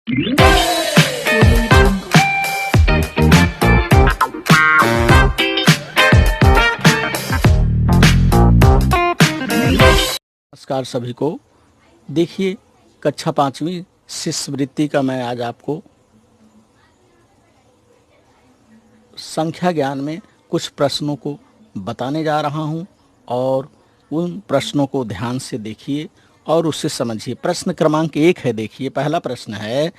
नमस्कार सभी को। देखिए, कक्षा 5वीं शिष्यवृत्ति का मैं आज आपको संख्या ज्ञान में कुछ प्रश्नों को बताने जा रहा हूं और उन प्रश्नों को ध्यान से देखिए और उससे समझिए। प्रश्न क्रमांक 1 है। देखिए, पहला प्रश्न है,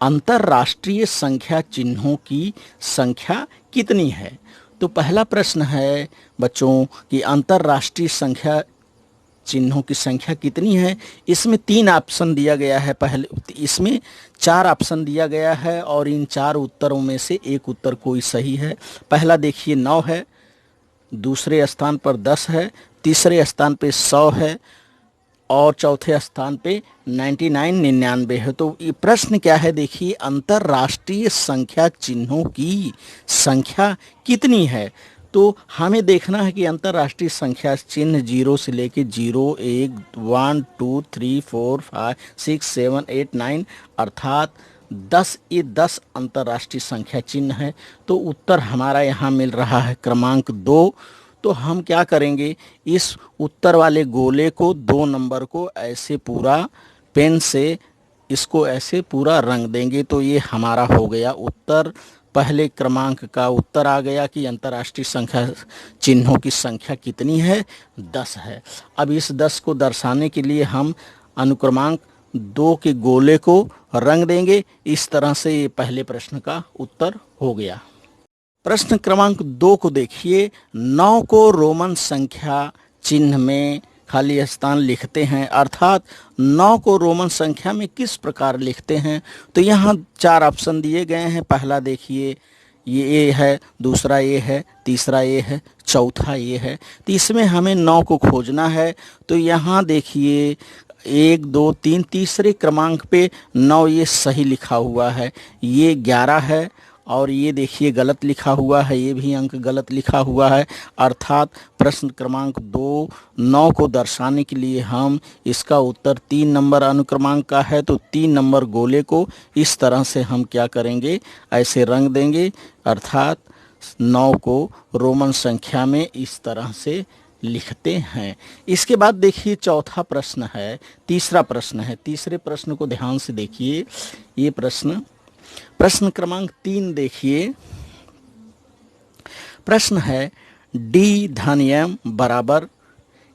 अंतर्राष्ट्रीय संख्या चिन्हों की संख्या कितनी है? तो पहला प्रश्न है बच्चों कि अंतर्राष्ट्रीय संख्या चिन्हों की संख्या कितनी है। इसमें 3 ऑप्शन दिया गया है। पहले इसमें 4 ऑप्शन दिया गया है और इन 4 उत्तरों में से एक उत्तर कोई सही है। पहला देखिए 9 है, दूसरे स्थान पर 10 है, तीसरे स्थान पे 100 है और चौथे स्थान पे 99 है। तो ये प्रश्न क्या है? देखिए, अंतर्राष्ट्रीय संख्या चिन्हों की संख्या कितनी है। तो हमें देखना है कि अंतर्राष्ट्रीय संख्या चिन्ह 0 से लेके 0, 1, 1, 2, 3, 4, 5, 6, 7, 8, 9 अर्थात 10, ये 10 अंतर्राष्ट्रीय संख्या चिन्ह है। तो उत्तर हमारा यहाँ मिल रहा है क्रमांक 2। तो हम क्या करेंगे, इस उत्तर वाले गोले को 2 नंबर को ऐसे पूरा पेन से इसको ऐसे पूरा रंग देंगे। तो ये हमारा हो गया उत्तर। पहले क्रमांक का उत्तर आ गया कि अंतर्राष्ट्रीय संख्या चिन्हों की संख्या कितनी है? 10 है। अब इस 10 को दर्शाने के लिए हम अनुक्रमांक 2 के गोले को रंग देंगे। इस तरह से ये पहले प्रश्न का उत्तर हो गया। प्रश्न क्रमांक 2 को देखिए, 9 को रोमन संख्या चिन्ह में खाली स्थान लिखते हैं, अर्थात 9 को रोमन संख्या में किस प्रकार लिखते हैं। तो यहाँ 4 ऑप्शन दिए गए हैं। पहला देखिए, ये ए है, दूसरा ए है, तीसरा ए है, चौथा ए है। तो इसमें हमें 9 को खोजना है। तो यहाँ देखिए 1, 2, 3 तीसरे क्रमांक पे 9 ये सही लिखा हुआ है, ये 11 है और ये देखिए गलत लिखा हुआ है, ये भी अंक गलत लिखा हुआ है। अर्थात प्रश्न क्रमांक 2 9 को दर्शाने के लिए हम इसका उत्तर 3 नंबर अनुक्रमांक का है। तो 3 नंबर गोले को इस तरह से हम क्या करेंगे, ऐसे रंग देंगे। अर्थात 9 को रोमन संख्या में इस तरह से लिखते हैं। इसके बाद देखिए चौथा प्रश्न है, तीसरा प्रश्न है। तीसरे प्रश्न को ध्यान से देखिए। ये प्रश्न क्रमांक 3 देखिए। प्रश्न है, डी धन एम बराबर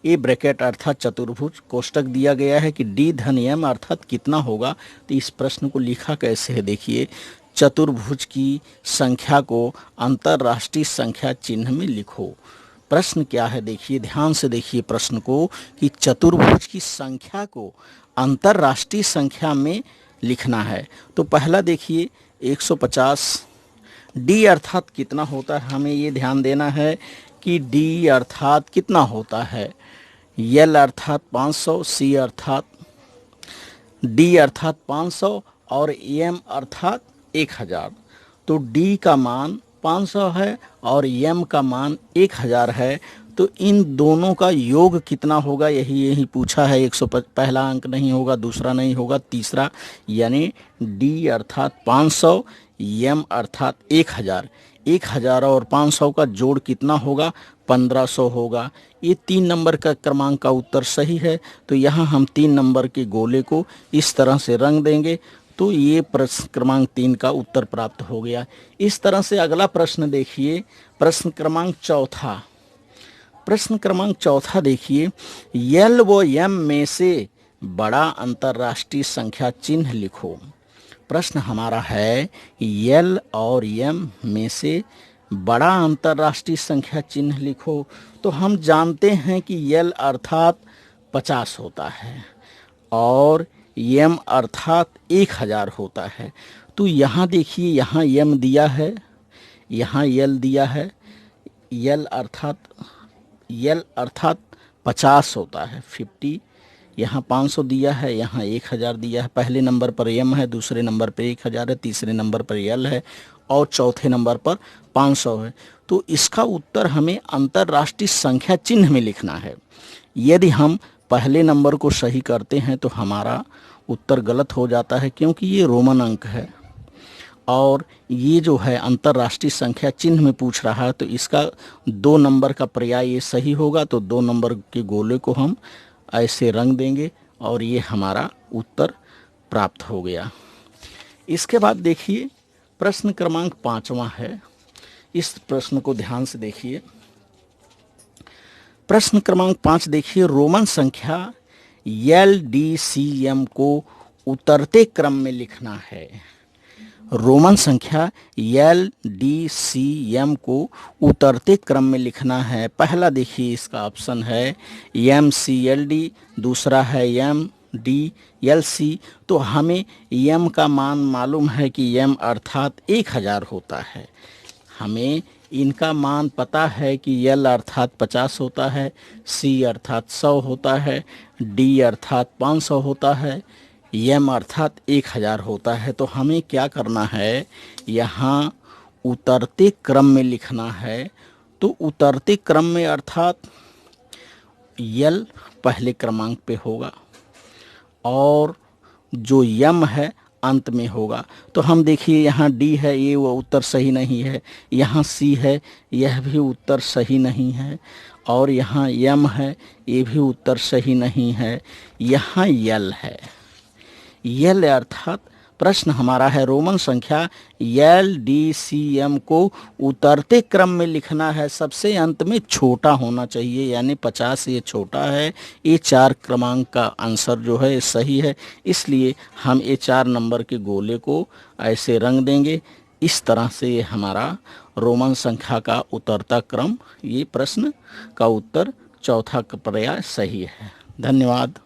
ए ब्रैकेट अर्थात चतुर्भुज कोष्टक दिया गया है कि डी धन एम अर्थात कितना होगा। तो इस प्रश्न को लिखा कैसे है? देखिए, चतुर्भुज की संख्या को अंतर्राष्ट्रीय संख्या चिन्ह में लिखो। प्रश्न क्या है? देखिए, ध्यान से देखिए प्रश्न को कि चतुर्भुज की संख्या को अंतर्राष्ट्रीय संख्या में लिखना है। तो पहला देखिए 150, डी अर्थात कितना होता है, हमें ये ध्यान देना है कि डी अर्थात कितना होता है। एल अर्थात 500, सी अर्थात डी अर्थात 500 और एम अर्थात 1000। तो डी का मान 500 है और एम का मान 1000 है। तो इन दोनों का योग कितना होगा, यही पूछा है। 150 पहला अंक नहीं होगा, दूसरा नहीं होगा, तीसरा, यानी डी अर्थात 500, एम अर्थात 1000। 1000 और 500 का जोड़ कितना होगा? 1500 होगा। ये 3 नंबर का क्रमांक का उत्तर सही है। तो यहाँ हम 3 नंबर के गोले को इस तरह से रंग देंगे। तो ये प्रश्न क्रमांक 3 का उत्तर प्राप्त हो गया। इस तरह से अगला प्रश्न देखिए, प्रश्न क्रमांक चौथा। प्रश्न क्रमांक चौथा देखिए, एल व एम में से बड़ा अंतर्राष्ट्रीय संख्या चिन्ह लिखो। प्रश्न हमारा है, एल और एम में से बड़ा अंतर्राष्ट्रीय संख्या चिन्ह लिखो। तो हम जानते हैं कि एल अर्थात 50 होता है और एम अर्थात 1000 होता है। तो यहाँ देखिए, यहाँ एम दिया है, यहाँ एल दिया है। एल अर्थात 50 होता है, 50। यहाँ 500 दिया है, यहाँ 1000 दिया है। पहले नंबर पर एम है, दूसरे नंबर पर 1000 है, तीसरे नंबर पर एल है और चौथे नंबर पर 500 है। तो इसका उत्तर हमें अंतर्राष्ट्रीय संख्या चिन्ह में लिखना है। यदि हम पहले नंबर को सही करते हैं तो हमारा उत्तर गलत हो जाता है, क्योंकि ये रोमन अंक है और ये जो है अंतर्राष्ट्रीय संख्या चिन्ह में पूछ रहा है, तो इसका 2 नंबर का पर्याय ये सही होगा। तो 2 नंबर के गोले को हम ऐसे रंग देंगे और ये हमारा उत्तर प्राप्त हो गया। इसके बाद देखिए प्रश्न क्रमांक 5वां है। इस प्रश्न को ध्यान से देखिए। प्रश्न क्रमांक 5 देखिए, रोमन संख्या LDCM को उतरते क्रम में लिखना है। रोमन संख्या LDCM को उतरते क्रम में लिखना है। पहला देखिए इसका ऑप्शन है MCLD, दूसरा है MDLC। तो हमें M का मान मालूम है कि M अर्थात 1000 होता है। हमें इनका मान पता है कि L अर्थात 50 होता है, C अर्थात 100 होता है, D अर्थात 500 होता है, M अर्थात 1000 होता है। तो हमें क्या करना है, यहाँ उतरते क्रम में लिखना है। तो उतरते क्रम में अर्थात L पहले क्रमांक पे होगा और जो M है अंत में होगा। तो हम देखिए यहाँ D है, ये वो उत्तर सही नहीं है। यहाँ C है, यह भी उत्तर सही नहीं है। और यहाँ M है, ये भी उत्तर सही नहीं है। यहाँ L है। L अर्थात प्रश्न हमारा है रोमन संख्या LDCM को उतरते क्रम में लिखना है। सबसे अंत में छोटा होना चाहिए, यानी 50 ये छोटा है। ये 4 क्रमांक का आंसर जो है सही है, इसलिए हम ये 4 नंबर के गोले को ऐसे रंग देंगे। इस तरह से ये हमारा रोमन संख्या का उतरता क्रम, ये प्रश्न का उत्तर चौथा पर्याय सही है। धन्यवाद।